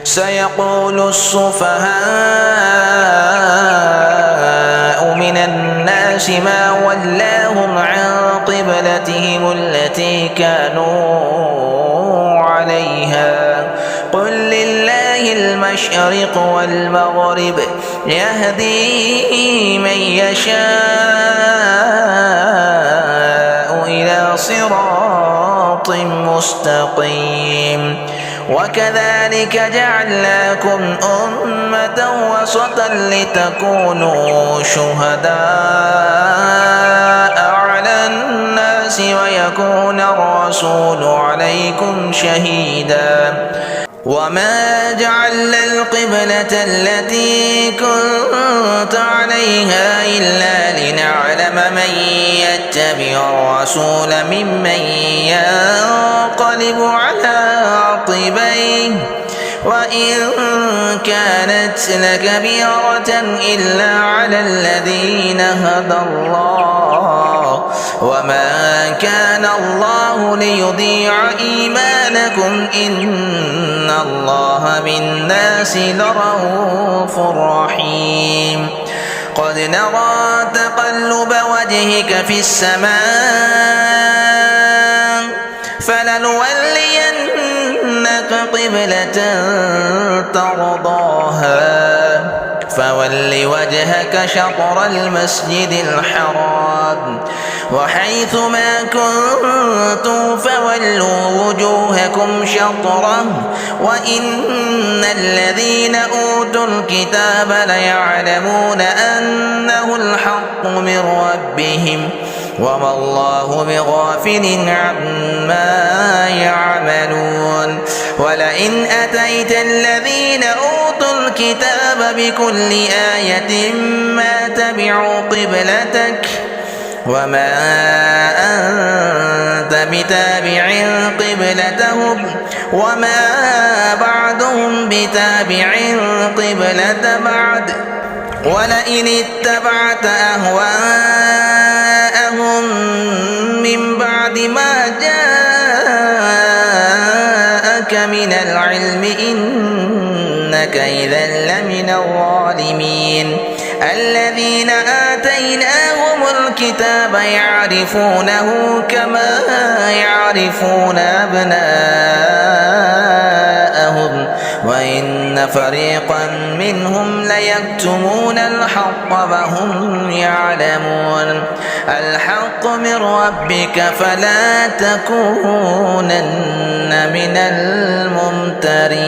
سيقول السفهاء من الناس ما ولاهم عن قبلتهم التي كانوا عليها قل لله المشرق والمغرب يهدي من يشاء إلى صراط مستقيم وكذلك جعلناكم أمة وسطا لتكونوا شهداء على الناس ويكون الرسول عليكم شهيدا وما جعلنا القبلة التي كنت عليها إلا لنعلم من يتبع الرسول ممن ينقلب على عقبيه وإن كانت لكبيرة إلا على الذين هدى الله وما كان الله ليضيع إيمانكم إن الله بالناس لرءوف رحيم قد نرى تقلب وجهك في السماء فلنولينك قبلة ترضاها فول وجهك شطر المسجد الحرام وحيث ما كنتم فولوا وجوهكم شطره وإن الذين أوتوا الكتاب ليعلمون أنه الحق من ربهم وما الله بغافل عما يعملون ولئن أتيت الذين أوتوا الكتاب بكل آية ما تبعوا قبلتك وما أنت بتابع قبلتهم وما بعضهم بتابع قبلة بعد ولئن اتبعت أهواءهم من بعد ما جاءك من العلم إنك إذا لمن الظالمين الذين آتيناهم الكتاب يعرفونه كما يعرفون أبناءهم وإن فريقا منهم ليكتمون الحق وهم يعلمون الحق من ربك فلا تكونن من الممترين